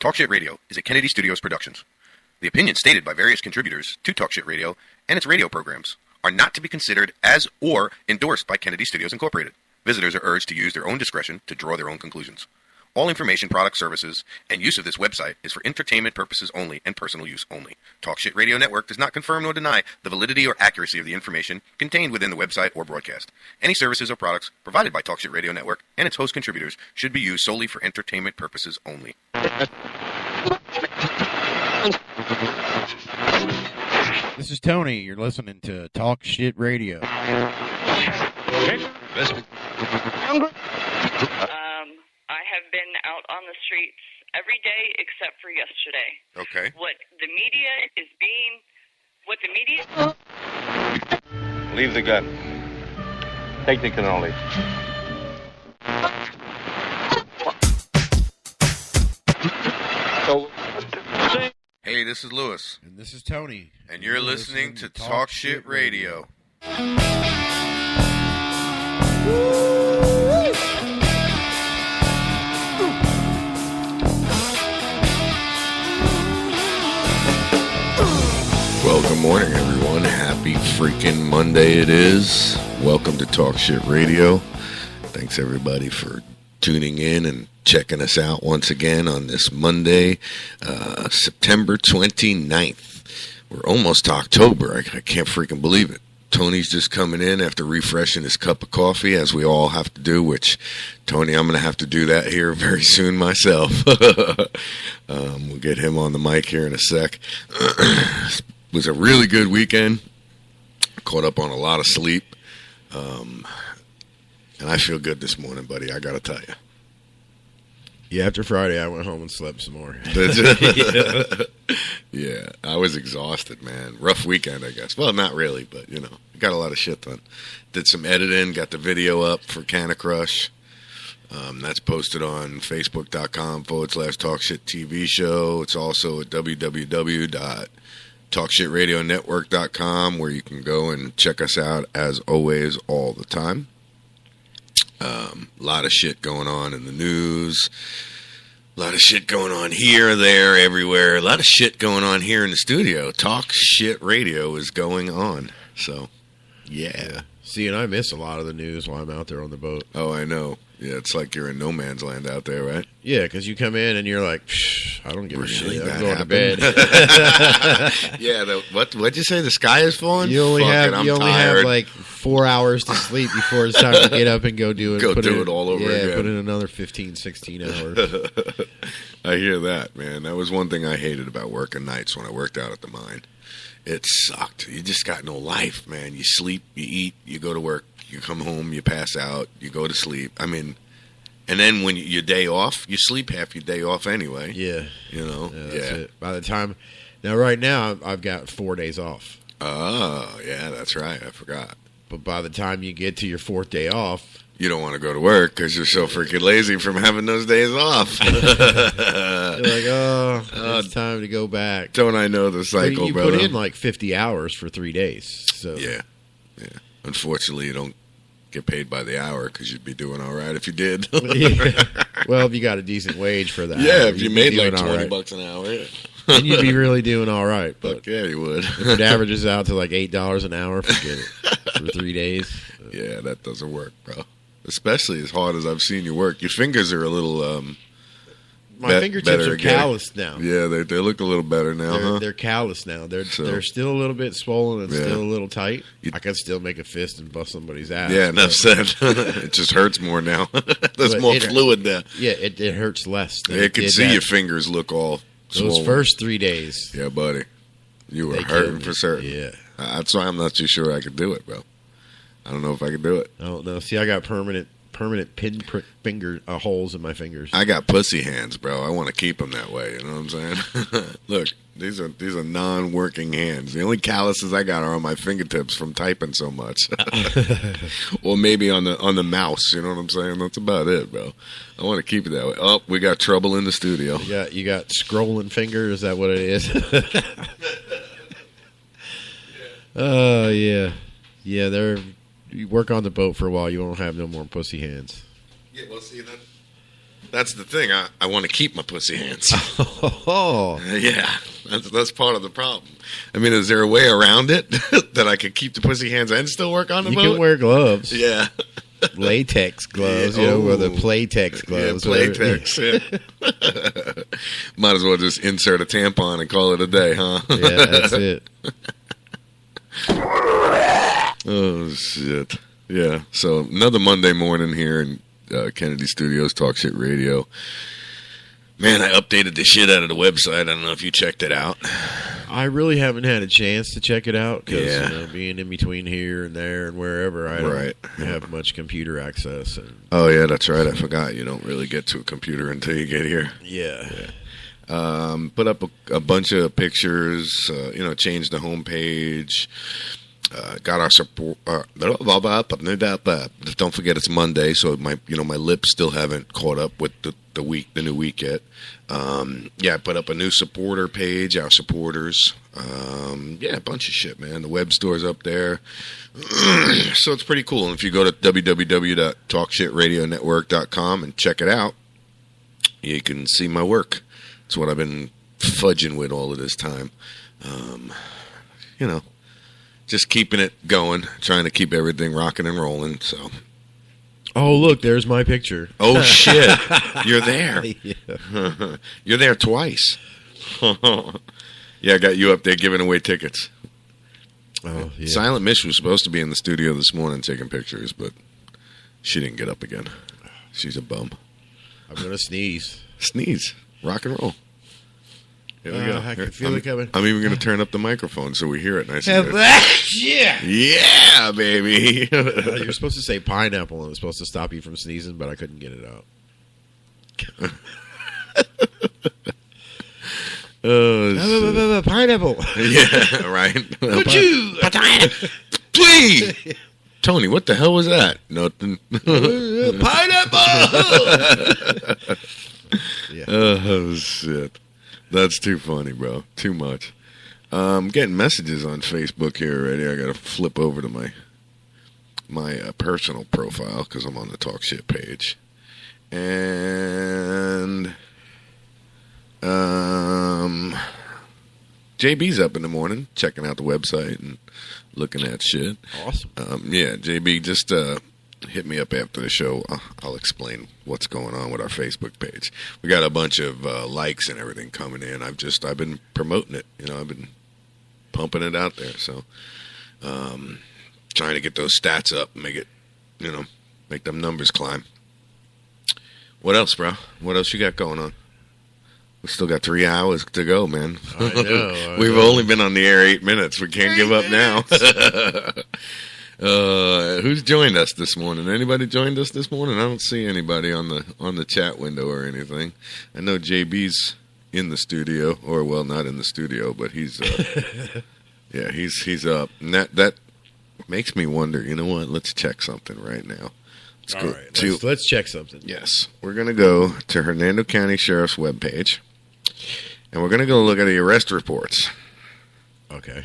Talk Shit Radio is a Kennedy Studios Productions. The opinions stated by various contributors to Talk Shit Radio and its radio programs are not to be considered as or endorsed by Kennedy Studios Incorporated. Visitors are urged to use their own discretion to draw their own conclusions. All information, products, services, and use of this website is for entertainment purposes only and personal use only. Talk Shit Radio Network does not confirm nor deny the validity or accuracy of the information contained within the website or broadcast. Any services or products provided by Talk Shit Radio Network and its host contributors should be used solely for entertainment purposes only. This is Tony. You're listening to Talk Shit Radio. I have been out on the streets every day except for yesterday. Okay. What the media... Leave the gun. Take the cannoli. Hey, this is Lewis. And this is Tony. And you're listening to Talk Shit Radio. Well, good morning, everyone. Happy freaking Monday it is. Welcome to Talk Shit Radio. Thanks, everybody, for tuning in and checking us out once again on this Monday, September 29th. We're almost to October. I can't freaking believe it. Tony's just coming in after refreshing his cup of coffee, as we all have to do, which, Tony, I'm going to have to do that here very soon myself. We'll get him on the mic here in a sec. It was a really good weekend. Caught up on a lot of sleep. And I feel good this morning, buddy. I got to tell you. Yeah, after Friday, I went home and slept some more. Yeah, I was exhausted, man. Rough weekend, I guess. Well, not really, but, you know, got a lot of shit done. Did some editing, got the video up for Canna Crush. That's posted on Facebook.com/TalkShit TV show. It's also at www.TalkShitRadioNetwork.com, where you can go and check us out, as always, all the time. A lot of shit going on in the news. A lot of shit going on here, there, everywhere. A lot of shit going on here in the studio. Talk Shit Radio is going on. So, yeah. See, and I miss a lot of the news while I'm out there on the boat. Oh, I know. Yeah, it's like you're in no man's land out there, right? Yeah, because you come in and you're like, I don't give a shit. I'm going happened? to bed. Yeah, what'd you say? The sky is falling? You only have like 4 hours to sleep before it's time to get up and go do it. Do it all over again. Put in another 15, 16 hours. I hear that, man. That was one thing I hated about working nights when I worked out at the mine. It sucked. You just got no life, man. You sleep, you eat, you go to work, you come home, you pass out, you go to sleep. I mean, and then when your day off, you sleep half your day off anyway. Yeah. You know? Yeah. That's it. By the time, right now, I've got 4 days off. Oh, yeah, that's right. I forgot. But by the time you get to your 4th day off, you don't want to go to work because you're so freaking lazy from having those days off. You're like, it's time to go back. Don't I know the cycle, brother? You put in like 50 hours for 3 days. So Yeah. Unfortunately, you don't get paid by the hour because you'd be doing all right if you did. Yeah. Well, if you got a decent wage for that. Yeah, if you made like $20 an hour. Yeah. Then you'd be really doing all right. But yeah, you would. If it averages out to like $8 an hour, forget it. For 3 days. Yeah, that doesn't work, bro. Especially as hard as I've seen you work. Your fingers are a little my fingertips are calloused now. Yeah, they look a little better now, They're calloused now. They're still a little bit swollen and still a little tight. I can still make a fist and bust somebody's ass. Yeah, enough said. It just hurts more now. There's more fluid there. Yeah, it hurts less. You can see your fingers look all swollen. Those first 3 days. Yeah, buddy. You were hurting for certain. Yeah. That's why I'm not too sure I could do it, bro. I don't know if I could do it. I don't know. See, I got permanent pinprick finger holes in my fingers. I got pussy hands, bro. I want to keep them that way. You know what I'm saying? Look, these are non-working hands. The only calluses I got are on my fingertips from typing so much, or maybe on the mouse. You know what I'm saying? That's about it, bro. I want to keep it that way. Oh, we got trouble in the studio. You got scrolling fingers. Is that what it is? Oh yeah. You work on the boat for a while, you won't have no more pussy hands. Yeah, well, see, That's the thing. I want to keep my pussy hands. Oh. Yeah, that's part of the problem. I mean, is there a way around it that I could keep the pussy hands and still work on the boat? You can wear gloves. Yeah. Latex gloves, or the Playtex gloves. Yeah, Playtex. Yeah. Might as well just insert a tampon and call it a day, huh? Yeah, that's it. Oh, shit. Yeah, so another Monday morning here in Kennedy Studios, Talk Shit Radio. Man, I updated the shit out of the website. I don't know if you checked it out. I really haven't had a chance to check it out because being in between here and there and wherever, I don't have much computer access. Oh, yeah, that's right. I forgot. You don't really get to a computer until you get here. Yeah. Put up a bunch of pictures, changed the homepage. Got our support. Don't forget it's Monday, so my lips still haven't caught up with the new week yet. I put up a new supporter page, our supporters. A bunch of shit, man. The web store's up there, so it's pretty cool. And if you go to www.talkshitradionetwork.com and check it out, you can see my work. It's what I've been fudging with all of this time. Just keeping it going, trying to keep everything rocking and rolling. So, oh look, there's my picture. Oh shit, you're there. Yeah. You're there twice. Yeah, I got you up there giving away tickets. Oh yeah. Silent Mish was supposed to be in the studio this morning taking pictures, but she didn't get up again. She's a bum. I'm gonna sneeze. Sneeze. Rock and roll. Here we go. I can feel it coming. I'm even going to turn up the microphone so we hear it nice and good. Yeah. Yeah, baby. You're supposed to say pineapple, and it's supposed to stop you from sneezing, but I couldn't get it out. Pineapple. Yeah, right. Please. Tony, what the hell was that? Nothing. Pineapple. Yeah. Oh, shit. That's too funny, bro. Too much. I'm getting messages on Facebook here already. I got to flip over to my personal profile because I'm on the Talk Shit page. And JB's up in the morning checking out the website and looking at shit. Awesome. JB just hit me up after the show. I'll explain what's going on with our Facebook page. We got a bunch of likes and everything coming in. I've been promoting it. I've been pumping it out there. So, trying to get those stats up, and make them numbers climb. What else, bro? What else you got going on? We still got 3 hours to go, man. I know. We've only been on the air 8 minutes. We can't give up now. Who's joined us this morning? Anybody joined us this morning? I don't see anybody on the chat window or anything. I know JB's in the studio, or well, not in the studio, but he's he's up. And that makes me wonder. You know what? Let's check something right now. Let's check something. Yes, we're gonna go to Hernando County Sheriff's webpage, and we're gonna go look at the arrest reports. Okay.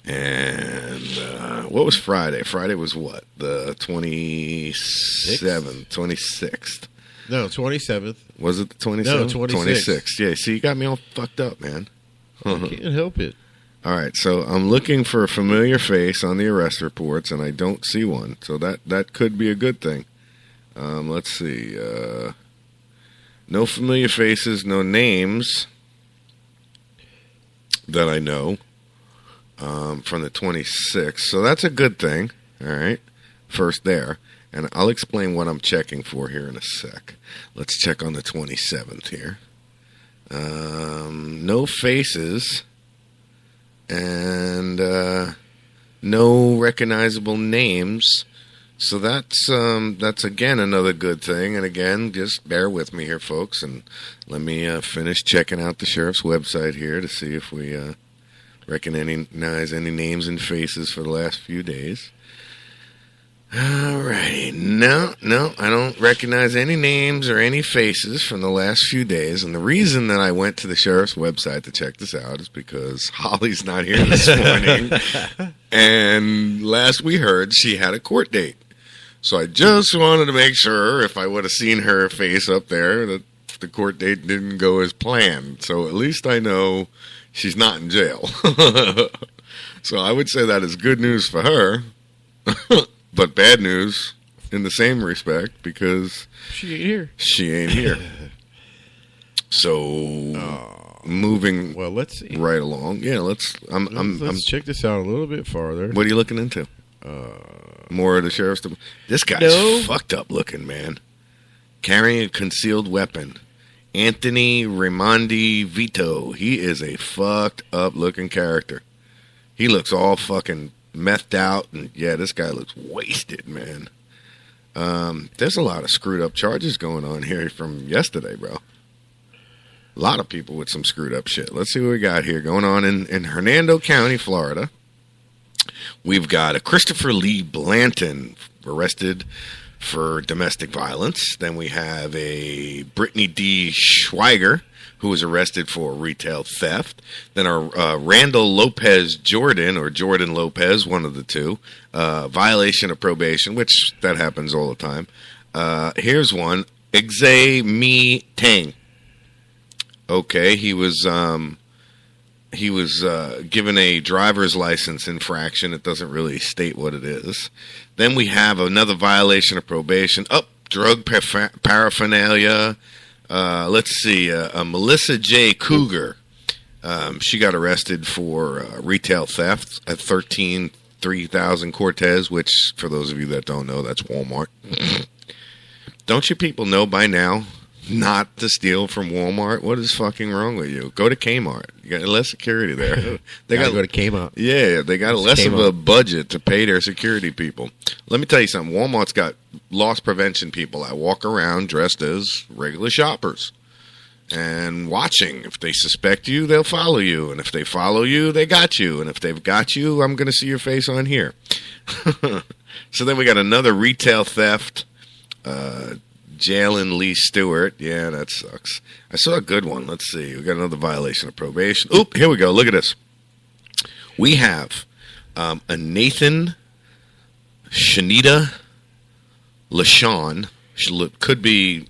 And what was Friday? Friday was what? The 27th, 26th. No, 27th. Was it the 27th? No, 26th. Yeah, see, you got me all fucked up, man. I can't help it. All right, so I'm looking for a familiar face on the arrest reports, and I don't see one. So that could be a good thing. Let's see. No familiar faces, no names that I know. From the 26th. So that's a good thing. All right. First there. And I'll explain what I'm checking for here in a sec. Let's check on the 27th here. No faces. And no recognizable names. So that's again another good thing. And again, just bear with me here, folks. And let me finish checking out the sheriff's website here to see if we... recognize any names and faces for the last few days. Alrighty. No, I don't recognize any names or any faces from the last few days. And the reason that I went to the sheriff's website to check this out is because Holly's not here this morning. And last we heard, she had a court date. So I just wanted to make sure if I would have seen her face up there that the court date didn't go as planned. So at least I know she's not in jail. So I would say that is good news for her, but bad news in the same respect because she ain't here. She ain't here. So moving well, let's see. Right along. Yeah, let's check this out a little bit farther. What are you looking into? More of the sheriff's department. This guy's fucked up looking, man. Carrying a concealed weapon. Anthony Raimondi Vito. He is a fucked up looking character. He looks all fucking methed out, and yeah, this guy looks wasted, man. There's a lot of screwed up charges going on here from yesterday, bro. A lot of people with some screwed up shit. Let's see what we got here going on in Hernando County, Florida. We've got a Christopher Lee Blanton arrested for domestic violence. Then we have a Brittany D. Schweiger, who was arrested for retail theft. Then our Randall Lopez Jordan, or Jordan Lopez, one of the two, violation of probation, which that happens all the time. Here's one, Ixay Mi Tang. Okay, he was given a driver's license infraction. It doesn't really state what it is. Then we have another violation of probation. Drug paraphernalia. Let's see. Melissa J. Cougar. She got arrested for retail theft at 3000 Cortez, which, for those of you that don't know, that's Walmart. Don't you people know by now not to steal from Walmart? What is fucking wrong with you? Go to Kmart. You got less security there. They got to go to Kmart. Yeah, they got less of a budget to pay their security people. Let me tell you something. Walmart's got loss prevention people that walk around dressed as regular shoppers and watching. If they suspect you, they'll follow you. And if they follow you, they got you. And if they've got you, I'm going to see your face on here. So then we got another retail theft. Jalen Lee Stewart. Yeah, that sucks. I saw a good one. Let's see. We got another violation of probation. Oop, here we go. Look at this. We have a Nathan Shanita LaShawn. Could be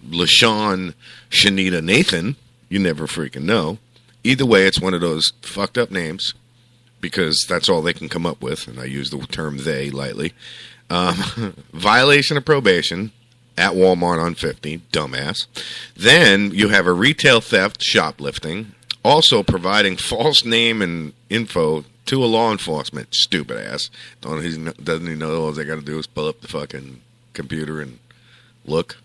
LaShawn Shanita Nathan. You never freaking know. Either way, it's one of those fucked up names because that's all they can come up with, and I use the term they lightly. Violation of probation at Walmart on 50, dumbass. Then you have a retail theft, shoplifting, also providing false name and info to a law enforcement, stupid ass. Doesn't he know all they got to do is pull up the fucking computer and look?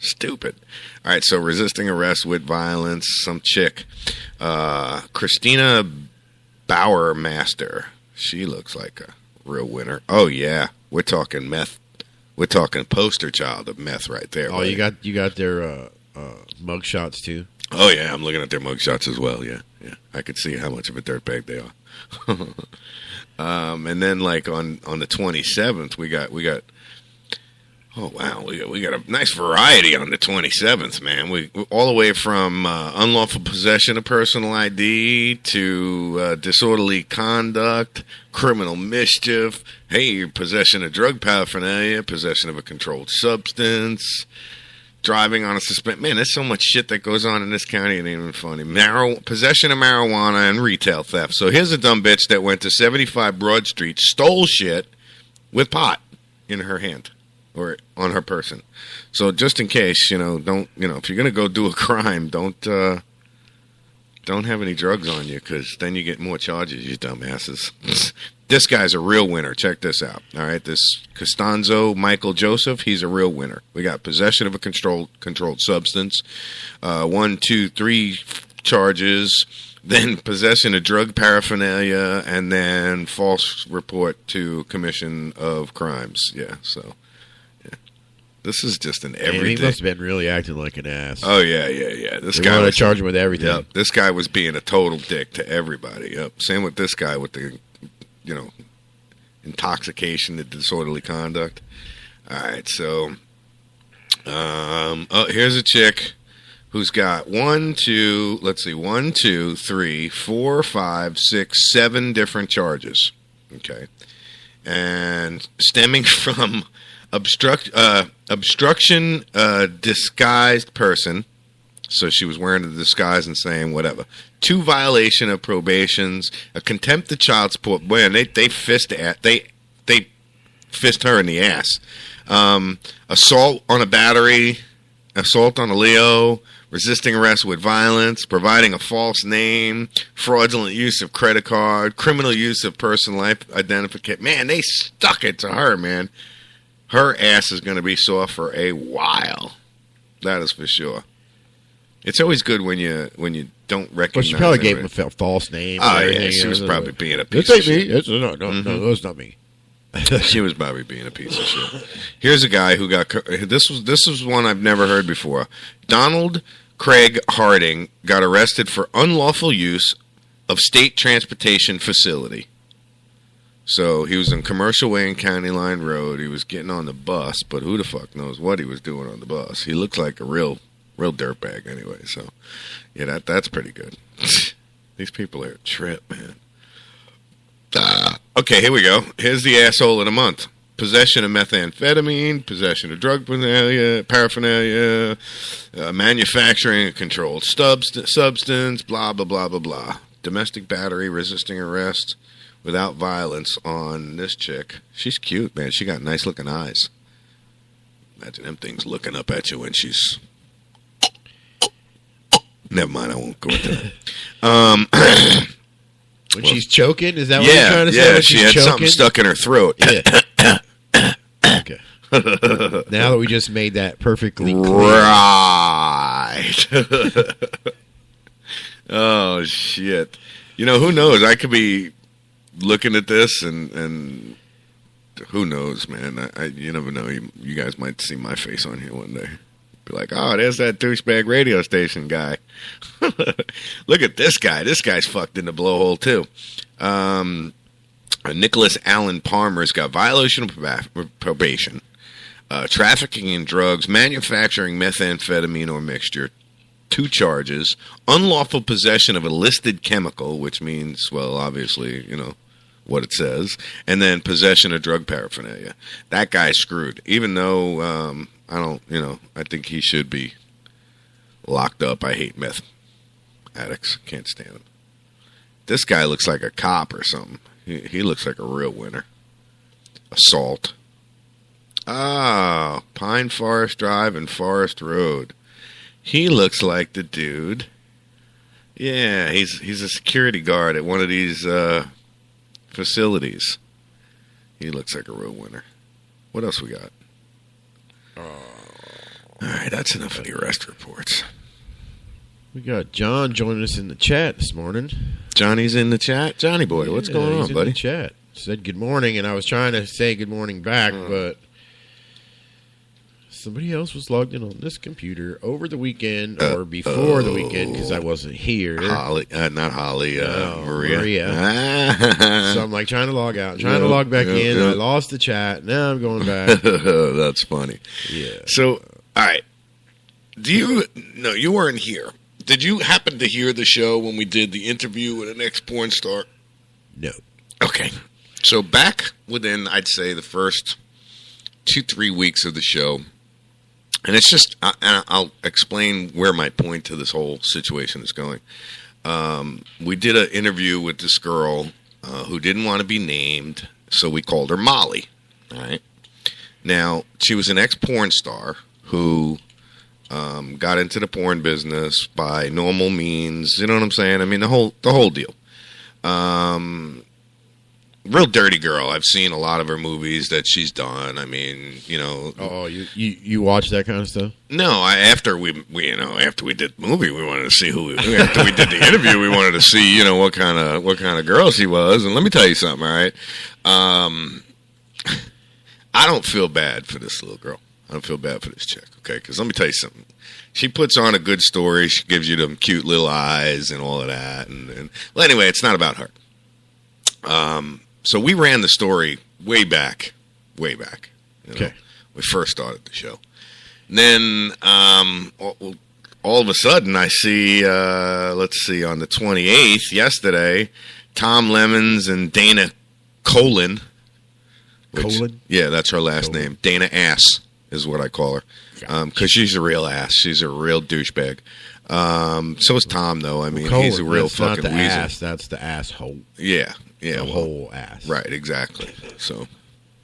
Stupid. All right, so resisting arrest with violence, some chick. Christina Bowermaster. She looks like a real winner. Oh, yeah. We're talking meth. We're talking poster child of meth right there. Oh, buddy. you got their mug shots too? Oh, yeah. I'm looking at their mug shots as well. Yeah. I could see how much of a dirtbag they are. And then, like, on the 27th, we got oh, wow. We got a nice variety on the 27th, man. We all the way from unlawful possession of personal ID to disorderly conduct, criminal mischief, possession of drug paraphernalia, possession of a controlled substance, driving on a suspended. Man, there's so much shit that goes on in this county, it ain't even funny. Possession of marijuana and retail theft. So here's a dumb bitch that went to 75 Broad Street, stole shit with pot in her hand. Or on her person. So just in case, if you're going to go do a crime, don't have any drugs on you, because then you get more charges, you dumbasses. This guy's a real winner. Check this out. All right, this Costanzo Michael Joseph, he's a real winner. We got possession of a controlled substance, 1, 2, 3 charges, then possession of drug paraphernalia, and then false report to commission of crimes. Yeah, so... This is just an everything. He must have been really acting like an ass. Oh, yeah. This guy was charge him with everything. Yep, this guy was being a total dick to everybody. Yep. Same with this guy with the, intoxication, the disorderly conduct. All right, so, here's a chick who's got 1, 2, 3, 4, 5, 6, 7 different charges. Okay. and stemming from obstruction disguised person. So she was wearing the disguise and saying whatever. 2 violation of probations, a contempt of child support. Boy, and they fist her in the ass. Assault on a battery, assault on a Leo, resisting arrest with violence, providing a false name, fraudulent use of credit card, criminal use of person life identification. Man, they stuck it to her, man. Her ass is going to be sore for a while. That is for sure. It's always good when you don't recognize. Well, she probably gave him a false name. Oh, yeah, she was probably being a piece of shit. No, that's not me. She was probably being a piece of shit. Here's a guy who got this was one I've never heard before. Donald Craig Harding got arrested for unlawful use of state transportation facility. So he was in Commercial Way and County Line Road. He was getting on the bus, but who the fuck knows what he was doing on the bus? He looked like a real dirtbag anyway. So yeah, that's pretty good. These people are a trip, man. Okay, here we go. Here's the asshole of the month. Possession of methamphetamine, possession of drug paraphernalia, manufacturing a controlled substance, blah, blah, blah, blah, blah. Domestic battery, resisting arrest without violence on this chick. She's cute, man. She got nice-looking eyes. Imagine them things looking up at you when she's... Never mind, I won't go into that. When she's choking? Is that what you're trying to say? Yeah, she had something stuck in her throat. Yeah. Okay. Now that we just made that perfectly clear. Right. Oh, shit. You know, who knows? I could be looking at this and who knows, man? You never know. You guys might see my face on here one day. Be like, oh, there's that douchebag radio station guy. Look at this guy. This guy's fucked in the blowhole, too. Nicholas Allen Palmer's got violation of probation, trafficking in drugs, manufacturing methamphetamine or mixture, 2 charges, unlawful possession of a listed chemical, which means, well, obviously, you know, what it says, and then possession of drug paraphernalia. That guy's screwed. Even though, I think he should be locked up. I hate meth addicts. Can't stand them. This guy looks like a cop or something. He looks like a real winner. Assault. Ah, Pine Forest Drive and Forest Road. He looks like the dude. Yeah, he's a security guard at one of these facilities. He looks like a real winner. What else we got? All right, that's enough of the arrest reports. We got John joining us in the chat this morning. Johnny's in the chat? Johnny boy, what's going on, buddy? In the chat. Said good morning, and I was trying to say good morning back, but somebody else was logged in on this computer over the weekend or before the weekend because I wasn't here. Holly, not Holly, Maria. So I'm like trying to log out, trying to log back in. I lost the chat. Now I'm going back. That's funny. Yeah. So, all right. No, you weren't here. Did you happen to hear the show when we did the interview with an ex-porn star? No. Okay. So back within, I'd say, the first 2-3 weeks of the show, and it's just, I'll explain where my point to this whole situation is going. We did an interview with this girl who didn't want to be named, so we called her Molly. All right. Now, she was an ex-porn star who got into the porn business by normal means. You know what I'm saying? I mean, the whole deal. Real dirty girl. I've seen a lot of her movies that she's done. I mean, you know. Oh, you watch that kind of stuff? No, after we did the movie, we wanted to see after we did the interview, we wanted to see, you know, what kind of girl she was. And let me tell you something, all right? I don't feel bad for this little girl. I don't feel bad for this chick, okay? Because let me tell you something. She puts on a good story. She gives you them cute little eyes and all of that. And well, anyway, it's not about her. So we ran the story way back. You know, okay. We first started the show. And then all of a sudden I see, let's see, on the 28th, yesterday, Tom Lemons and Dana Colin Colon? Yeah, that's her last name. Dana Ass is what I call her. Because she's a real ass. She's a real douchebag. So is Tom, though. I mean, he's a real fucking not the weasel. ass, that's the asshole. Yeah. The whole ass. Right, exactly. So,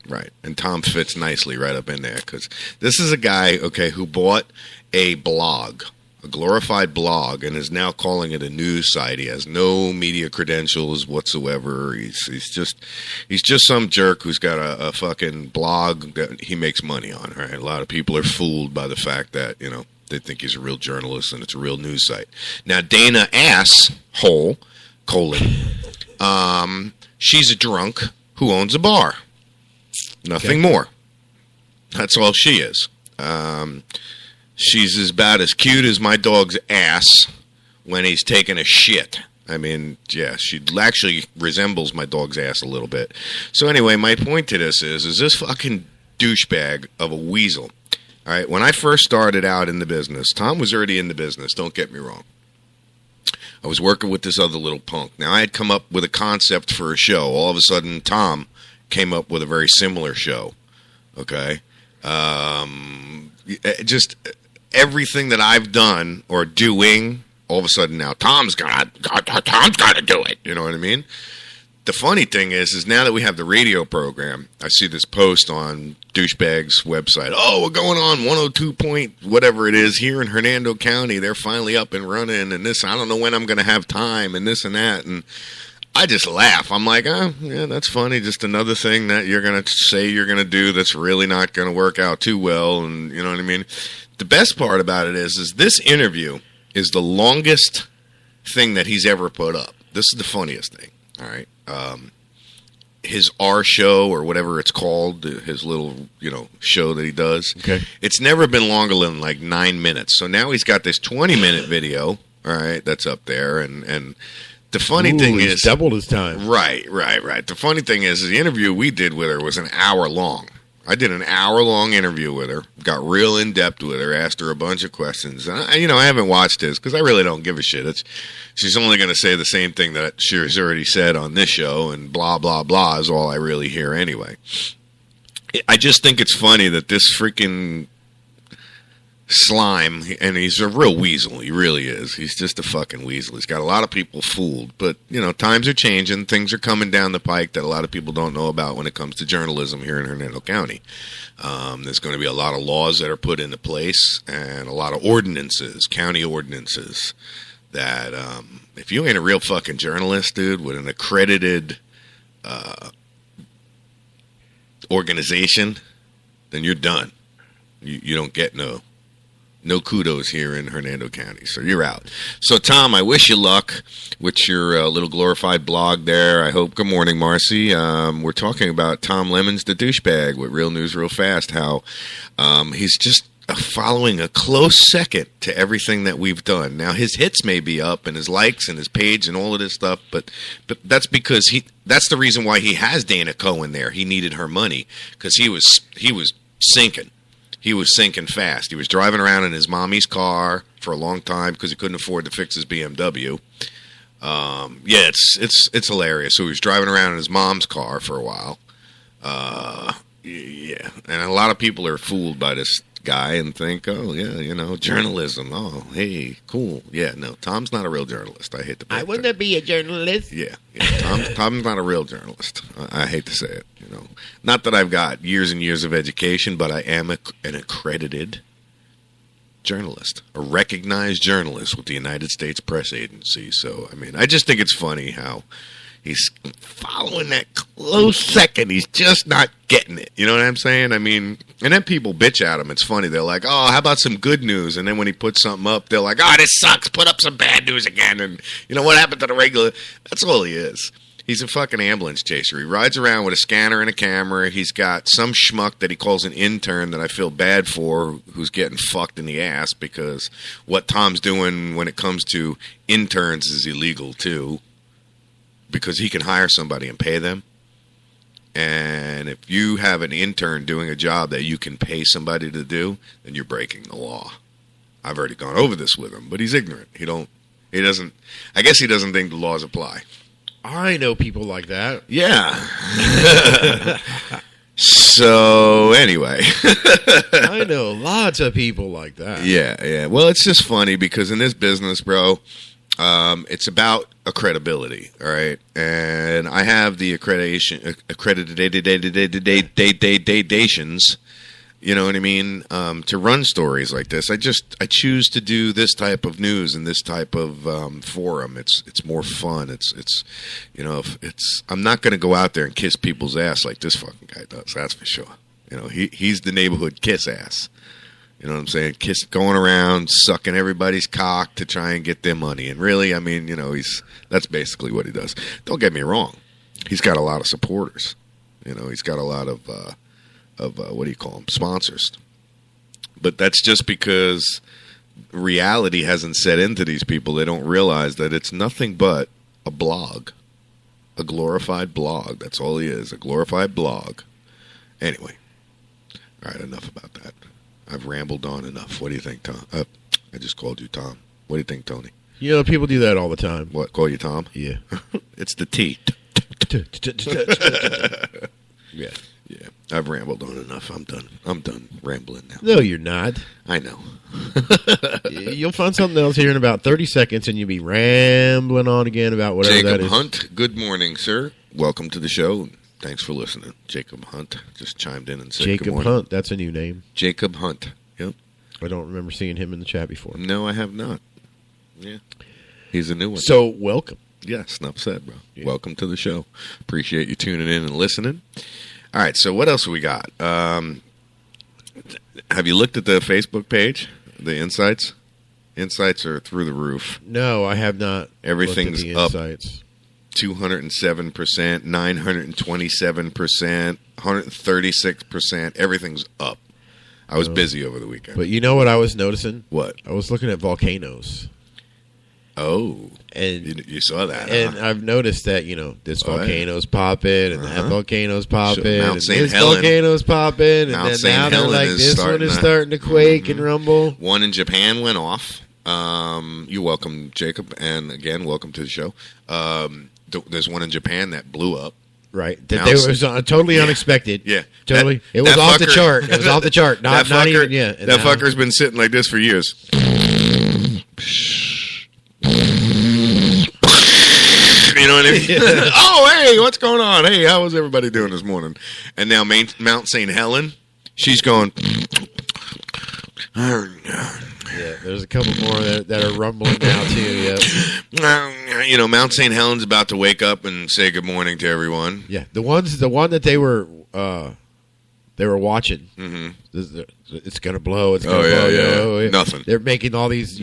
right. And Tom fits nicely right up in there because this is a guy, okay, who bought a blog, a glorified blog, and is now calling it a news site. He has no media credentials whatsoever. He's just some jerk who's got a fucking blog that he makes money on, right? A lot of people are fooled by the fact that, they think he's a real journalist and it's a real news site. Now, Dana Asshole, she's a drunk who owns a bar. Nothing more. That's all she is. She's about as cute as my dog's ass when he's taking a shit. I mean, yeah, she actually resembles my dog's ass a little bit. So anyway, my point to this is this fucking douchebag of a weasel. All right, when I first started out in the business, Tom was already in the business, don't get me wrong. I was working with this other little punk. Now, I had come up with a concept for a show. All of a sudden, Tom came up with a very similar show, okay? Just everything that I've done or doing, all of a sudden now, Tom's got to do it. You know what I mean? The funny thing is now that we have the radio program, I see this post on Douchebag's website. Oh, we're going on 102 point whatever it is here in Hernando County. They're finally up and running, and this, I don't know when I'm going to have time, and this and that. And I just laugh. I'm like, oh, yeah, that's funny. Just another thing that you're going to say you're going to do that's really not going to work out too well, and you know what I mean? The best part about it is this interview is the longest thing that he's ever put up. This is the funniest thing, all right? His R show or whatever it's called, his little, show that he does. Okay. It's never been longer than like 9 minutes. So now he's got this 20-minute video, all right, that's up there. And the funny thing is, doubled his time. Right. The funny thing is the interview we did with her was an hour long. I did an hour-long interview with her, got real in-depth with her, asked her a bunch of questions. And I haven't watched this because I really don't give a shit. She's only going to say the same thing that she's already said on this show, and blah, blah, blah is all I really hear anyway. I just think it's funny that this freaking slime, and he's a real weasel. He really is. He's just a fucking weasel. He's got a lot of people fooled. But, times are changing. Things are coming down the pike that a lot of people don't know about when it comes to journalism here in Hernando County. There's going to be a lot of laws that are put into place and a lot of ordinances, county ordinances, that if you ain't a real fucking journalist, dude, with an accredited organization, then you're done. You don't get no kudos here in Hernando County, so you're out. So, Tom, I wish you luck with your little glorified blog there. I hope. Good morning, Marcy. We're talking about Tom Lemon's The Douchebag with Real News Real Fast, how he's just following a close second to everything that we've done. Now, his hits may be up and his likes and his page and all of this stuff, but that's because that's the reason why he has Dana Cohen there. He needed her money because he was sinking. He was sinking fast. He was driving around in his mommy's car for a long time because he couldn't afford to fix his BMW. It's hilarious. So he was driving around in his mom's car for a while. Yeah, and a lot of people are fooled by this guy and think, oh, yeah, journalism. Oh, hey, cool. Yeah, no, Tom's not a real journalist. I hate to I want to be a journalist. Yeah, Tom's not a real journalist. I hate to say it, Not that I've got years and years of education, but I am an accredited journalist, a recognized journalist with the United States Press Agency. So, I just think it's funny how he's following that close second. He's just not getting it. You know what I'm saying? And then people bitch at him. It's funny. They're like, oh, how about some good news? And then when he puts something up, they're like, oh, this sucks. Put up some bad news again. And, what happened to the regular? That's all he is. He's a fucking ambulance chaser. He rides around with a scanner and a camera. He's got some schmuck that he calls an intern that I feel bad for, who's getting fucked in the ass because what Tom's doing when it comes to interns is illegal, too. Because he can hire somebody and pay them. And if you have an intern doing a job that you can pay somebody to do, then you're breaking the law. I've already gone over this with him, but he's ignorant. I guess he doesn't think the laws apply. I know people like that. Yeah. So anyway, I know lots of people like that. Yeah. Well, it's just funny because in this business, bro, it's about a credibility, all right? And I have the accreditations, you know what I mean, to run stories like this. I choose to do this type of news and this type of forum. It's more fun. It's you know, I'm not going to go out there and kiss people's ass like this fucking guy does. That's for sure. You know, he's the neighborhood kiss ass. You know what I'm saying? Going around sucking everybody's cock to try and get their money. And really, I mean, you know, that's basically what he does. Don't get me wrong. He's got a lot of supporters. You know, he's got a lot of what do you call them? Sponsors. But that's just because reality hasn't set into these people. They don't realize that it's nothing but a blog. A glorified blog. That's all he is. A glorified blog. Anyway. All right, enough about that. I've rambled on enough. What do you think, Tom? I just called you Tom. What do you think, Tony? You know, people do that all the time. What, call you Tom? Yeah. It's the T. Yeah. Yeah. I've rambled on enough. I'm done rambling now. No, you're not. I know. You'll find something else here in about 30 seconds, and you'll be rambling on again about whatever Jacob that is. Hunt, good morning, sir. Welcome to the show. Thanks for listening. Jacob Hunt just chimed in and said good morning. Jacob Hunt, that's a new name. Jacob Hunt. Yep. I don't remember seeing him in the chat before. No, I have not. Yeah. He's a new one. So, welcome. Yes, enough said, bro. Yeah. Welcome to the show. Appreciate you tuning in and listening. All right, so what else we got? Have you looked at the Facebook page, the insights? Insights are through the roof. No, I have not. Everything's looked at the up. insights. 207%, 927%, 136%. Everything's up. I was busy over the weekend. But you know what I was noticing? What? I was looking at volcanoes. Oh. And you saw that, And huh? I've noticed that, you know, this Oh, yeah. volcano's popping, and that volcano's popping, Mount and St. this Helen. volcano's popping, and Mount then St. now they're Helen like, is this one is starting to- starting to quake and rumble. One in Japan went off. You're welcome, Jacob. And again, welcome to the show. There's one in Japan that blew up. Right. That was totally unexpected. Yeah. Totally. It was off the chart. It was off the chart. Not even yet. That fucker's been sitting like this for years. You know what I mean? Oh, hey, what's going on? Hey, how was everybody doing this morning? And now Mount St. Helen, she's going. Yeah, there's a couple more that are rumbling now too. Yeah. You know, Mount St. Helen's about to wake up and say good morning to everyone. Yeah, the one that they were watching. Mm-hmm. It's gonna blow. It's gonna blow. Yeah. Nothing. They're making all these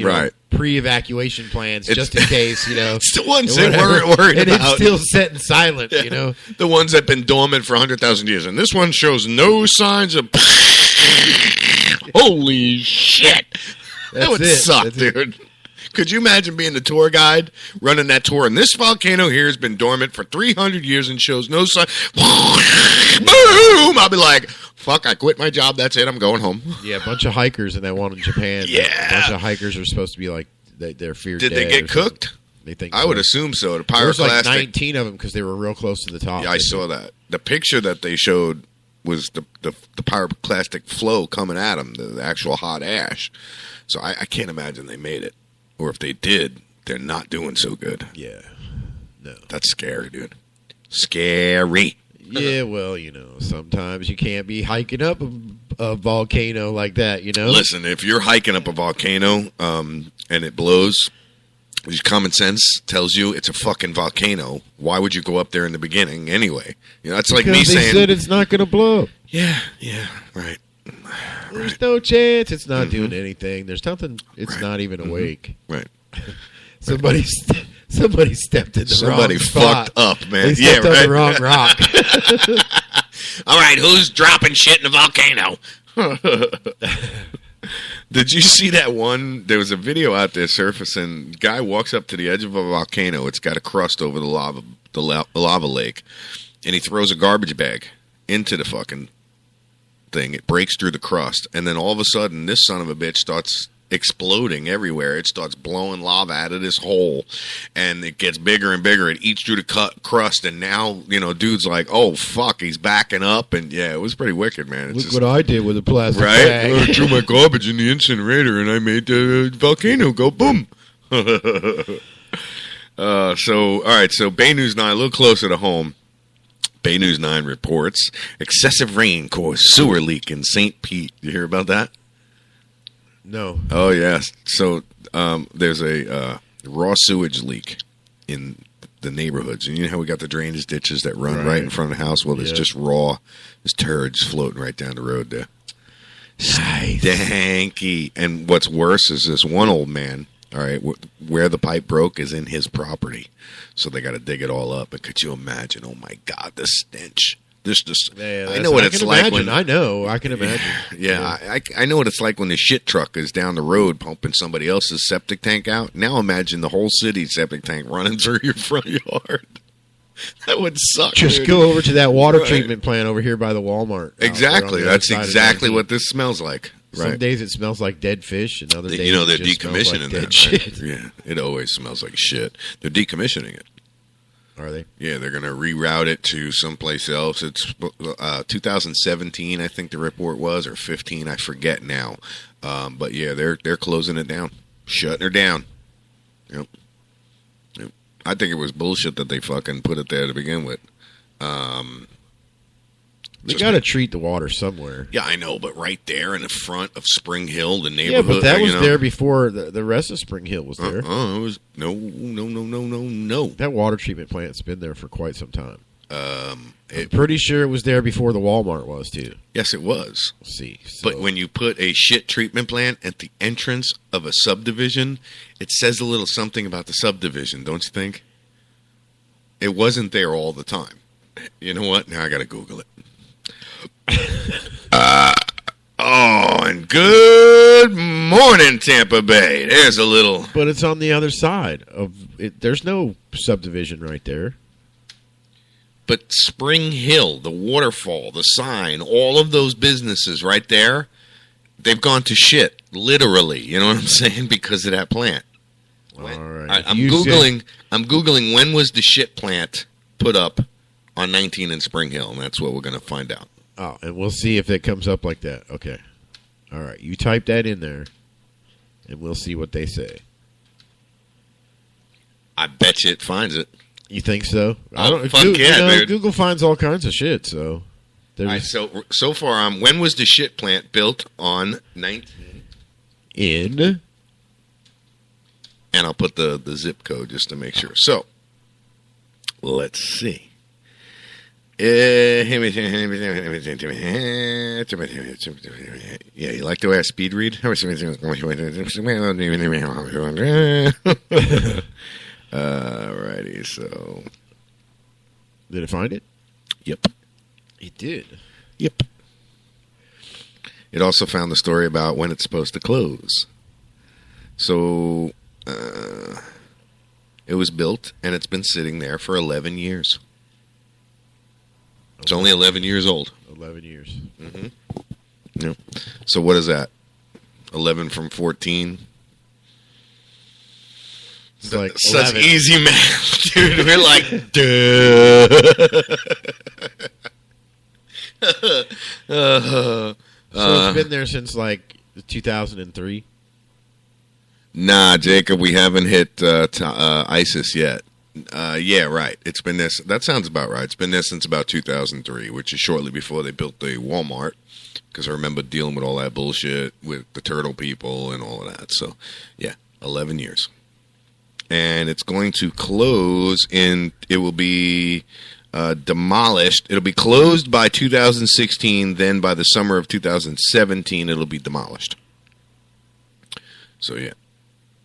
pre-evacuation plans just in case. You know, it's the ones they weren't worried and about. it's still set and silent. Yeah. You know, the ones that've been dormant for 100,000 years, and this one shows no signs of. Holy shit! That would suck, dude. Could you imagine being the tour guide running that tour? And this volcano here has been dormant for 300 years and shows no sign. Boom! I'll be like, fuck, I quit my job. That's it. I'm going home. Yeah, a bunch of hikers in that one in Japan. Yeah. A bunch of hikers are supposed to be like, they're feared Did dead. they get cooked? They think I would assume so. The There was like pyroclastic. 19 of them because they were real close to the top. Yeah, I saw that. The picture that they showed was the pyroclastic flow coming at them, the actual hot ash. So I can't imagine they made it. Or if they did, they're not doing so good. Yeah. No. That's scary, dude. Scary. Yeah, well, you know, sometimes you can't be hiking up a volcano like that, you know? Listen, if you're hiking up a volcano and it blows, which common sense tells you it's a fucking volcano, why would you go up there in the beginning anyway? You know, that's like me saying... they said it's not going to blow. Yeah, right. There's no chance. It's not doing anything. There's nothing. It's not even awake. Right. Somebody stepped in the Somebody wrong spot. fucked up, man. They stepped on the wrong rock. All right, who's dropping shit in a volcano? Did you see that one? There was a video out there surfacing. Guy walks up to the edge of a volcano. It's got a crust over the lava lake, and he throws a garbage bag into the fucking thing. It breaks through the crust, and then all of a sudden, this son of a bitch starts exploding everywhere. It starts blowing lava out of this hole, and it gets bigger and bigger. It eats through the crust, and now, dude's like, oh, fuck, he's backing up. And, yeah, it was pretty wicked, man. Look what I did with a plastic right? bag. I threw my garbage in the incinerator, and I made the volcano go boom. All right, so Bay News 9, a little closer to home. Bay News 9 reports excessive rain caused sewer leak in St. Pete. You hear about that? No. Oh, yes. So there's a raw sewage leak in the neighborhoods. And you know how we got the drainage ditches that run right in front of the house? Well, there's just raw. There's turds floating right down the road there. Nice. Stanky. And what's worse is this one old man, all right, where the pipe broke is in his property. So they got to dig it all up. And could you imagine? Oh, my God, the stench. I know what it's like when... I know. I can imagine. Yeah. I know what it's like when the shit truck is down the road pumping somebody else's septic tank out. Now imagine the whole city's septic tank running through your front yard. That would suck. Just go over to that water treatment plant over here by the Walmart. Exactly. That's exactly what this smells like. Some days it smells like dead fish, and other days they're it just decommissioning smells like dead shit. shit. Yeah, it always smells like shit. They're decommissioning it. Are they? Yeah, they're going to reroute it to someplace else. It's 2017, I think the report was, or 15, I forget now. But yeah, they're closing it down, shutting her down. Yep. I think it was bullshit that they fucking put it there to begin with. They got to treat the water somewhere. Yeah, I know, but right there in the front of Spring Hill, the neighborhood. Yeah, but that was there before the rest of Spring Hill was there. It was no. That water treatment plant's been there for quite some time. I'm pretty sure it was there before the Walmart was too. Yes, it was. See, but when you put a shit treatment plant at the entrance of a subdivision, it says a little something about the subdivision, don't you think? It wasn't there all the time. You know what? Now I got to Google it. And good morning, Tampa Bay. There's a little... But it's on the other side of it. There's no subdivision right there. But Spring Hill, the waterfall, the sign, all of those businesses right there, they've gone to shit, literally. You know what I'm saying? Because of that plant. All right. I'm Googling when was the shit plant put up on 19 in Spring Hill, and that's what we're going to find out. Oh, and we'll see if it comes up like that. Okay. All right. You type that in there, and we'll see what they say. I bet you it finds it. You think so? Dude. Google finds all kinds of shit, so... All right, so far, when was the shit plant built on 19? And I'll put the zip code just to make sure. So, let's see. Yeah, you like the way I speed read? Alrighty, so... Did it find it? Yep. It did? Yep. It also found the story about when it's supposed to close. So, it was built, and it's been sitting there for 11 years. It's only 11 years old. 11 years. Mm-hmm. Yep. So what is that? 11 from 14? It's like such 11. Easy math, dude. We're like, duh. So it's been there since like 2003? Nah, Jacob, we haven't hit ISIS yet. Yeah, right. It's been this. That sounds about right. It's been there since about 2003, which is shortly before they built the Walmart. Because I remember dealing with all that bullshit with the turtle people and all of that. So, yeah, 11 years. And it's going to close it will be demolished. It'll be closed by 2016. Then by the summer of 2017, it'll be demolished. So, yeah.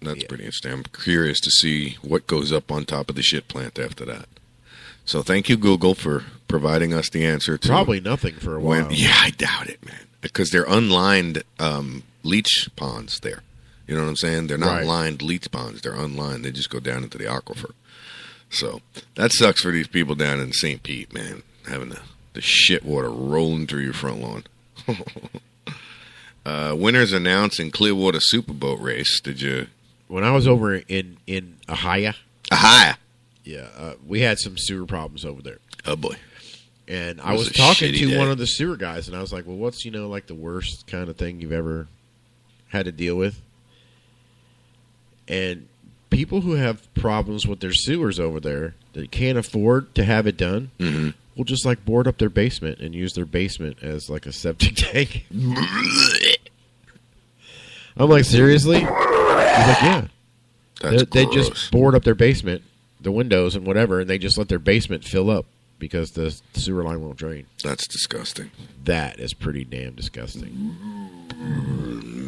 That's pretty interesting. I'm curious to see what goes up on top of the shit plant after that. So thank you, Google, for providing us the answer to... Probably nothing for a while. Yeah, I doubt it, man. Because they're unlined leach ponds there. You know what I'm saying? They're not lined leach ponds. They're unlined. They just go down into the aquifer. So that sucks for these people down in St. Pete, man. Having the shit water rolling through your front lawn. Winners announced in Clearwater Superboat race. Did you? When I was over in Ahia, we had some sewer problems over there. Oh boy! And I was talking to one of the sewer guys, and I was like, "Well, what's like the worst kind of thing you've ever had to deal with?" And people who have problems with their sewers over there that can't afford to have it done will just like board up their basement and use their basement as like a septic tank. I'm like, seriously? He's like, yeah. They just board up their basement, the windows and whatever, and they just let their basement fill up because the sewer line won't drain. That's disgusting. That is pretty damn disgusting.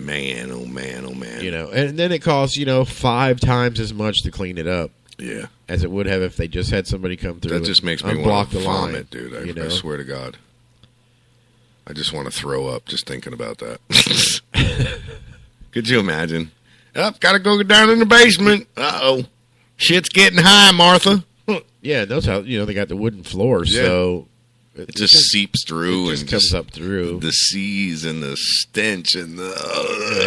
Man, oh man, oh man. And then it costs, 5 times as much to clean it up. Yeah. As it would have if they just had somebody come through. That just makes me want to vomit, dude. I swear to God. I just want to throw up just thinking about that. Could you imagine? Gotta go down in the basement. Uh-oh. Shit's getting high, Martha. Yeah, those how they got the wooden floors, so it just seeps through and comes up through the seas and the stench and the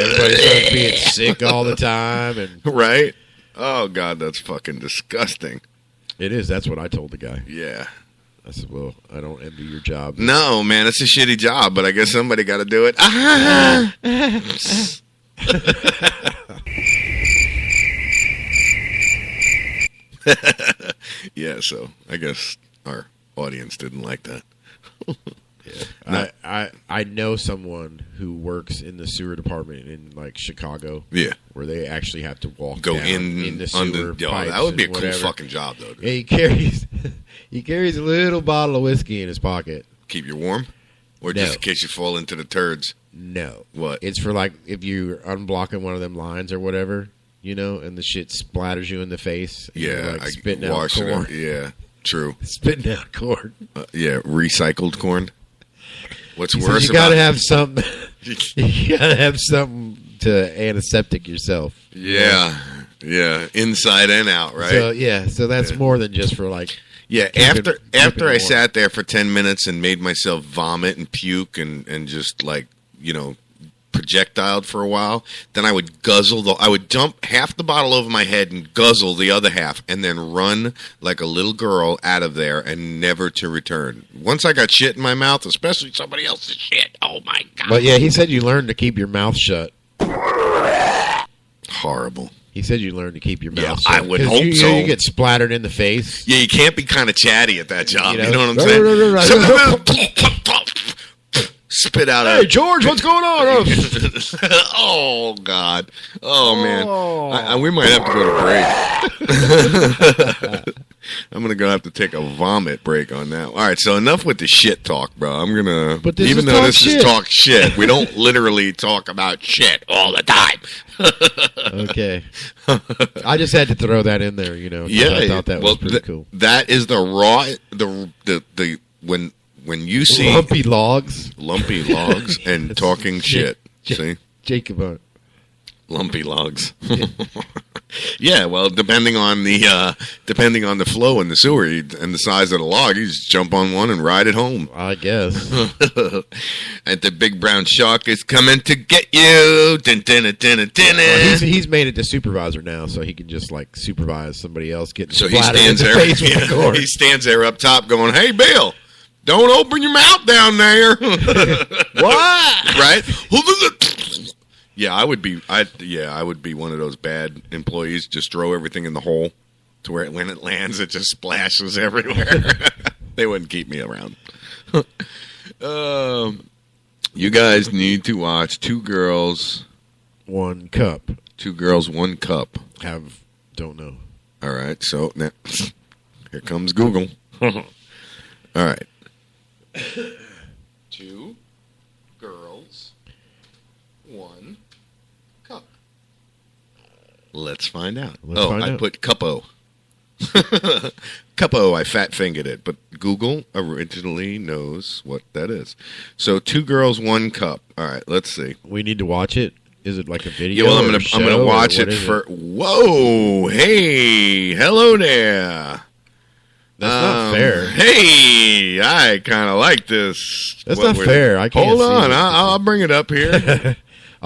everybody starts being sick all the time and right. Oh God, that's fucking disgusting. It is. That's what I told the guy. Yeah. I said, well, I don't envy your job. No, man, it's a shitty job, but I guess somebody got to do it. Yeah, so I guess our audience didn't like that. Yeah. I know someone who works in the sewer department in like Chicago. Yeah, where they actually have to walk in the sewer pipes. That would be a cool fucking job, though. Dude. Yeah, he carries a little bottle of whiskey in his pocket. Keep you warm, or just in case you fall into the turds. No, what? It's for like if you're unblocking one of them lines or whatever, and the shit splatters you in the face. And yeah, you're like spitting out corn. Yeah, true. Spitting out corn. Yeah, recycled corn. What's worse? You gotta have something. You gotta have something to antiseptic yourself. Yeah, yeah, inside and out, right? So that's more than just for like. Yeah, after I sat there for 10 minutes and made myself vomit and puke and just like projectiled for a while, then I would I would dump half the bottle over my head and guzzle the other half, and then run like a little girl out of there and never to return. Once I got shit in my mouth, especially somebody else's shit, oh my God. But yeah, he said you learned to keep your mouth shut. Horrible. He said you learned to keep your mouth shut. I would hope so. You get splattered in the face. Yeah, you can't be kind of chatty at that job. You know what I'm saying? Spit out. Hey, George, what's going on? Oh God. Oh man. We might have to go to break. I'm gonna have to take a vomit break on that. All right. So enough with the shit talk, bro. I'm gonna. But this even though this is talk shit, we don't literally talk about shit all the time. Okay. I just had to throw that in there. Yeah. I thought that was pretty cool. That is the raw. The when you see lumpy logs and talking shit, see Jacob, lumpy logs. Yeah, well, depending on the flow in the sewer and the size of the log, you just jump on one and ride it home. I guess. And the big brown shark is coming to get you. Well, he's made it to supervisor now, so he can just like supervise somebody else getting. So he stands there. He stands there up top, going, "Hey, Bill. Don't open your mouth down there." What? Right? Yeah, I would be one of those bad employees. Just throw everything in the hole to where when it lands, it just splashes everywhere. They wouldn't keep me around. You guys need to watch Two Girls, One Cup. 2 Girls, 1 Cup. Don't know. All right, so now here comes Google. All right. 2 girls, 1 cup. Let's find out. I put cuppo. Cuppo, I fat-fingered it, but Google originally knows what that is. So 2 girls, 1 cup. All right, let's see. We need to watch it. Is it like a video? Yeah, well, I'm gonna watch it for. Whoa! Hey, hello there. That's not fair. Hey, I kind of like this. That's not fair. I can't. Hold on, I'll bring it up here.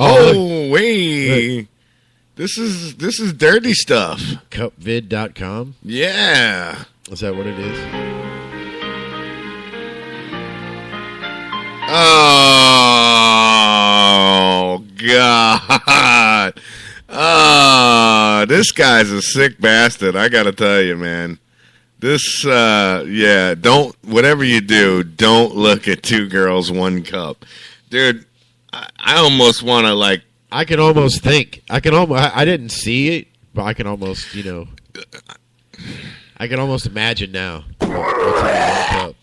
Oh, wait. This is dirty stuff. Cupvid.com? Yeah. Is that what it is? Oh, God. Oh, this guy's a sick bastard. I got to tell you, man. This, don't, whatever you do, don't look at two girls, one cup. Dude, I almost want to, like, I can almost think. I didn't see it, but I can almost, I can almost imagine now what's in one cup.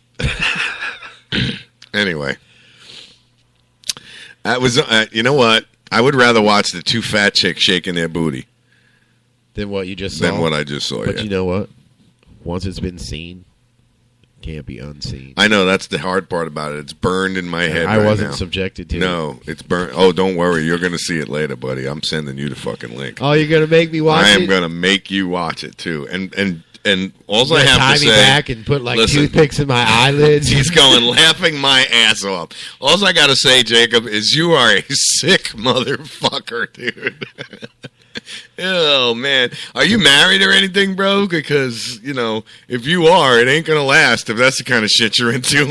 Anyway. That was, you know what? I would rather watch the two fat chicks shaking their booty. Than what you just saw? Than what I just saw, But you know what? Once it's been seen, can't be unseen. I know, that's the hard part about it. It's burned in my head I wasn't now. subjected to it. No, it's burned. Oh, don't worry. You're going to see it later, buddy. I'm sending you the fucking link. Oh, you're going to make me watch it? I am going to make you watch it, too. And all I have to say... tie me back and put, toothpicks in my eyelids? He's going laughing my ass off. All I got to say, Jacob, is you are a sick motherfucker, dude. Oh, man. Are you married or anything, bro? Because, if you are, it ain't going to last if that's the kind of shit you're into.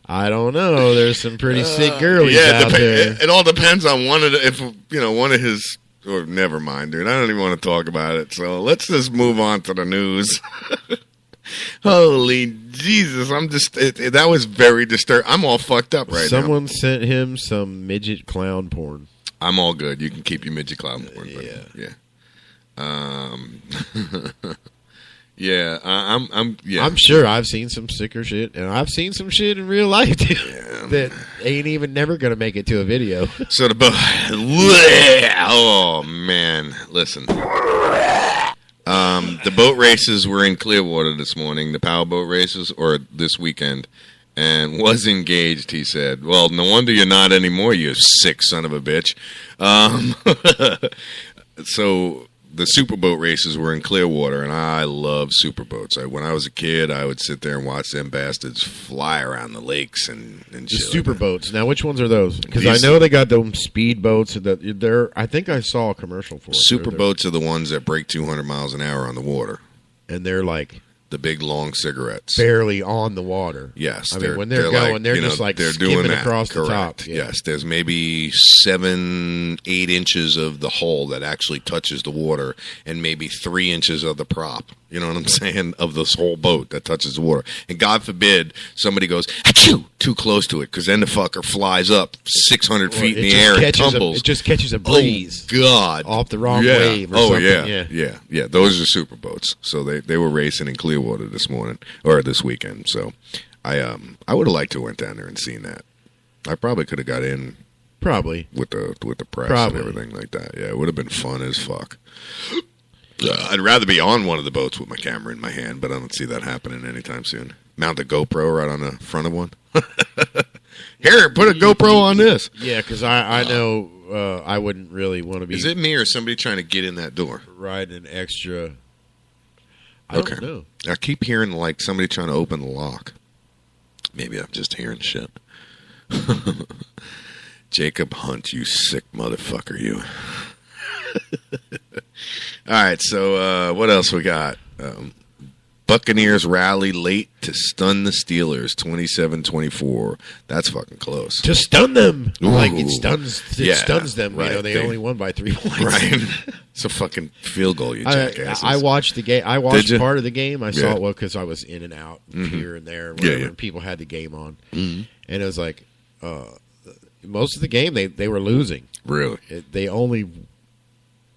I don't know. There's some pretty sick girlies out there. It all depends on one of his... Or never mind, dude. I don't even want to talk about it. So let's just move on to the news. Holy Jesus. That was very disturbing. I'm all fucked up right now. Someone sent him some midget clown porn. I'm all good. You can keep your midget clown porn. Yeah. Yeah. I'm sure I've seen some sicker shit, and I've seen some shit in real life too that ain't even never gonna make it to a video. So oh man, listen. The boat races were in Clearwater this morning. The powerboat races, or this weekend, and was engaged. He said, "Well, no wonder you're not anymore, you sick son of a bitch." So. The superboat races were in Clearwater, and I love superboats. When I was a kid, I would sit there and watch them bastards fly around the lakes and the shit. Superboats. Now, which ones are those? Because I know they got them speed boats. I think I saw a commercial for it. Superboats are the ones that break 200 miles an hour on the water. And they're like... the big long cigarettes. Barely on the water. Yes. I mean, when they're going, they're just like they're skimming doing that. across Correct. the top. Yeah. Yes. There's maybe 7-8 inches of the hull that actually touches the water, and maybe 3 inches of the prop. You know what I'm saying? Of this whole boat that touches the water. And God forbid somebody goes, achoo, too close to it, because then the fucker flies up 600 feet in the air and tumbles. It just catches a breeze. Oh, God. Off the wrong wave or something. Yeah. Those are superboats. So they were racing in Clearwater this morning, or this weekend. So I would have liked to have went down there and seen that. I probably could have got in. Probably. With the press and everything like that. Yeah, it would have been fun as fuck. I'd rather be on one of the boats with my camera in my hand, but I don't see that happening anytime soon. Mount a GoPro right on the front of one. Here, put a GoPro on this. Yeah, because I know I wouldn't really want to be... Is it me or somebody trying to get in that door? Ride an extra... I don't know. I keep hearing like somebody trying to open the lock. Maybe I'm just hearing shit. Jacob Hunt, you sick motherfucker, you. All right, so what else we got? Buccaneers rally late to stun the Steelers, 27-24. That's fucking close. To stun them. Ooh. Like it stuns them. Right. They only won by 3 points. Right. It's a fucking field goal, you jackasses. I watched the game. I watched part of the game. I saw it because I was in and out here and there. Whatever, and people had the game on. Mm-hmm. And it was like most of the game they were losing. Really? They only...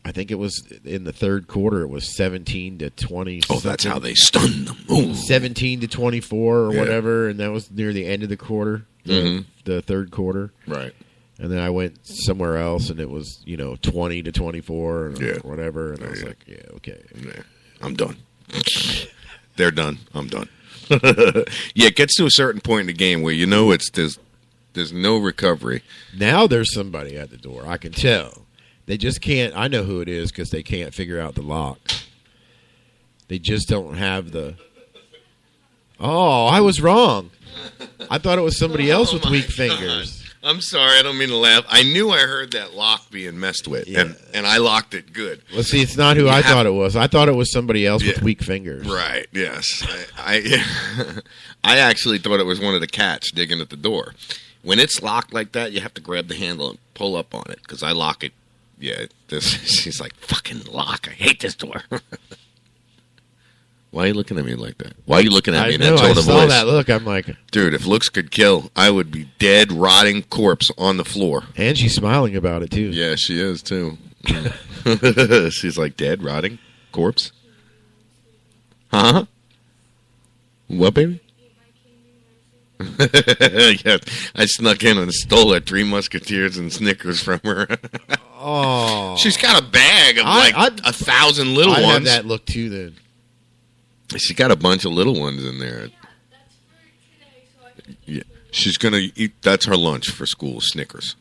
I think it was in the third quarter. It was 17-20. Oh, that's how they stunned them. Ooh. 17-24 or whatever, and that was near the end of the quarter, the third quarter. Right. And then I went somewhere else, and it was 20-24 or whatever. And I was like, yeah, okay, I'm done. They're done. I'm done. Yeah, it gets to a certain point in the game where there's no recovery. Now there's somebody at the door. I can tell. They just can't. I know who it is because they can't figure out the lock. They just don't have the. Oh, I was wrong. I thought it was somebody else with weak fingers. I'm sorry, I don't mean to laugh. I knew I heard that lock being messed with, and I locked it good. Well, see, it's not who I thought it was. I thought it was somebody else with weak fingers. Right, yes. I actually thought it was one of the cats digging at the door. When it's locked like that, you have to grab the handle and pull up on it, because I lock it. Yeah, she's like, fucking lock, I hate this door. Why are you looking at me like that? Why are you looking at me in that tone of voice? I saw that look. I'm like... Dude, if looks could kill, I would be dead, rotting corpse on the floor. And she's smiling about it, too. Yeah, she is, too. She's like, dead, rotting corpse? Huh? What, baby? Yeah, I snuck in and stole her 3 Musketeers and Snickers from her. Oh. She's got a bag of 1,000 little ones. I had that look, too, then. She got a bunch of little ones in there. Yeah, she's gonna eat. That's her lunch for school, Snickers.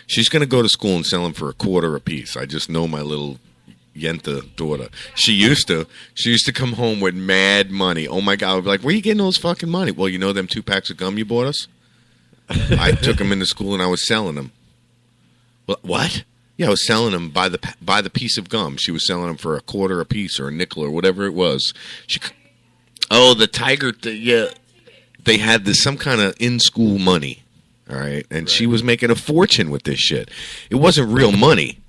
She's gonna go to school and sell them for $0.25 a piece. I just know my little Yenta daughter. She used to come home with mad money. Oh my God! I'd be like, where are you getting all this fucking money? Well, you know them 2 packs of gum you bought us. I took them into school and I was selling them. What? Yeah, I was selling them by the piece of gum. She was selling them for $0.25 a piece or a nickel or whatever it was. The Tiger, they had some kind of in-school money, all right? And she was making a fortune with this shit. It wasn't real money,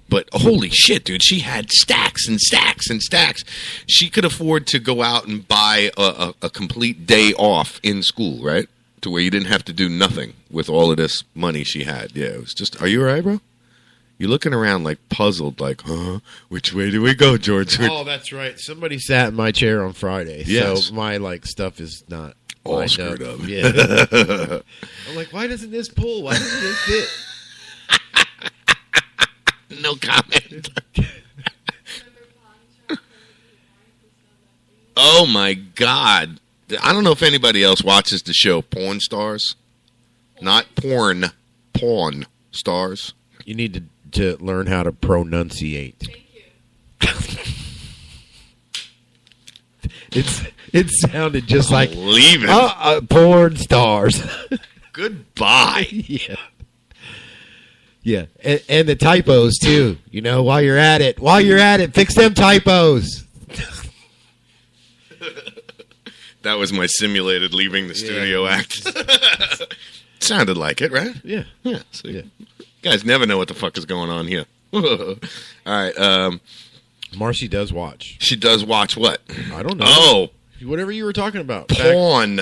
but holy shit, dude, she had stacks and stacks and stacks. She could afford to go out and buy a complete day off in school, right? To where you didn't have to do nothing with all of this money she had. Yeah, it was just, are you all right, bro? You're looking around like puzzled, like, huh? Which way do we go, George? Oh, that's right. Somebody sat in my chair on Friday, so my stuff is not all screwed up. Yeah. I'm like, why doesn't this pull? Why doesn't this fit? No comment. Oh my God! I don't know if anybody else watches the show Pawn Stars. Not porn, Pawn Stars. You need to learn how to pronunciate. Thank you. It sounded just like leave it. Porn Stars. Goodbye. Yeah, and the typos too. You know, while you're at it, fix them typos. That was my simulated leaving the studio act. Sounded like it, right? Yeah. So you guys never know what the fuck is going on here. All right. Marcy does watch. She does watch what? I don't know. Oh. Whatever you were talking about. Pawn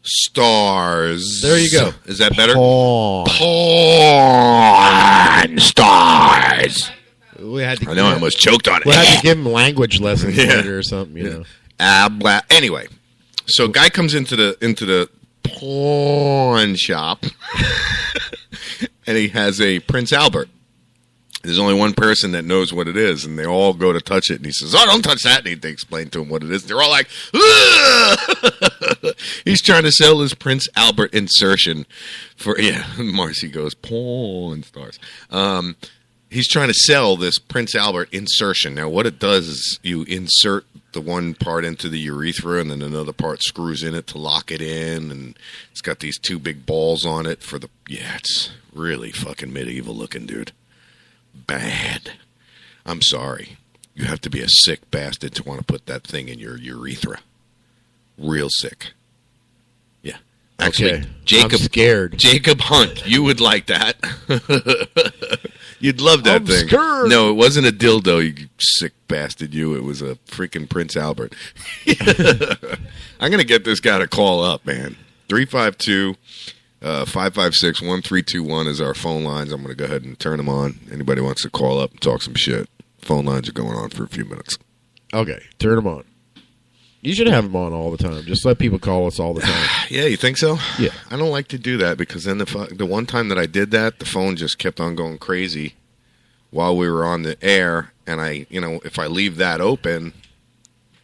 Stars. There you go. Is that better? Pawn Stars. I know I almost choked on it. We'll have to give him language lessons later or something, you know. Anyway, so guy comes into the pawn shop, and he has a Prince Albert. There's only one person that knows what it is, and they all go to touch it. And he says, "Oh, don't touch that!" And they explain to him what it is. They're all like, "Ugh!" He's trying to sell his Prince Albert insertion for Marcy goes Pawn Stars. He's trying to sell this Prince Albert insertion. Now, what it does is you insert the one part into the urethra, and then another part screws in it to lock it in, and it's got these 2 big balls on it for the... Yeah, it's really fucking medieval looking, dude. Bad. I'm sorry. You have to be a sick bastard to want to put that thing in your urethra. Real sick. Yeah. Actually, okay. I'm scared. Jacob Hunt, you would like that. You'd love that I'm thing. Scared. No, it wasn't a dildo, you sick bastard. It was a freaking Prince Albert. I'm going to get this guy to call up, man. 352-556-1321 is our phone lines. I'm going to go ahead and turn them on. Anybody wants to call up and talk some shit, phone lines are going on for a few minutes. Okay, turn them on. You should have them on all the time. Just let people call us all the time. Yeah, you think so? Yeah. I don't like to do that because then the one time that I did that, the phone just kept on going crazy while we were on the air. And if I leave that open,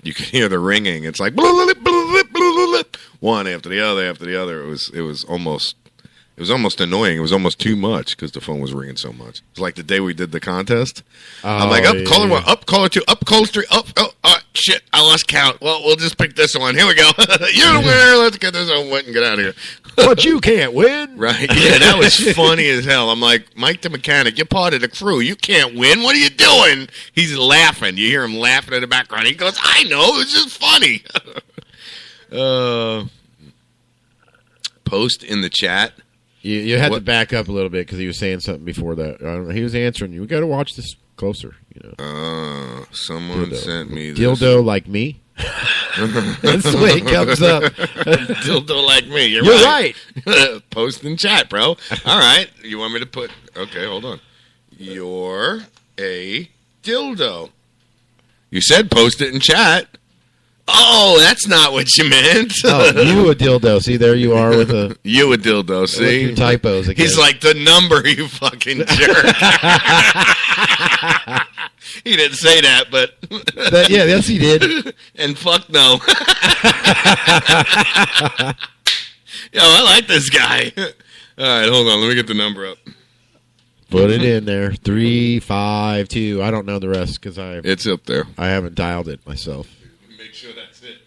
you can hear the ringing. It's like one after the other after the other. It was almost annoying. It was almost too much because the phone was ringing so much. It's like the day we did the contest. I'm like, up, caller 1, up, caller 2, up, caller 3, up, oh, all right. shit, I lost count. Well, we'll just pick this one. Here we go. You're the winner. Let's get this one and get out of here. But you can't win. Right. Yeah, that was funny as hell. I'm like, Mike the mechanic, you're part of the crew. You can't win. What are you doing? He's laughing. You hear him laughing in the background. He goes, I know. It's just funny. Post in the chat. You had to back up a little bit because he was saying something before that. I don't know. He was answering you. We got to watch this closer. Someone sent me this. Dildo like me? That's the way it comes up. Dildo like me. You're right. Post in chat, bro. All right. You want me to put... Okay, hold on. You're a dildo. You said post it in chat. Oh, that's not what you meant. Oh, you a dildo. See, there you are with a... You a dildo, see? With your typos again. He's like, the number, you fucking jerk. He didn't say that, but... yeah, yes, he did. And fuck no. Yo, I like this guy. All right, hold on. Let me get the number up. Put it in there. 352. I don't know the rest because it's up there. I haven't dialed it myself. Make sure that's it.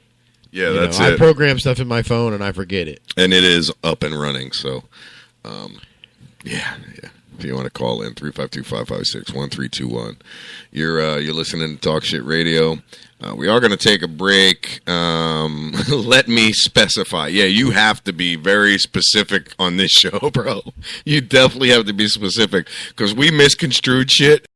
Yeah, that's it. I program stuff in my phone and I forget it. And it is up and running, so yeah. If you want to call in, 352-556-1321. You're listening to Talk Shit Radio. We are going to take a break. Let me specify. Yeah, you have to be very specific on this show, bro. You definitely have to be specific because we misconstrued shit.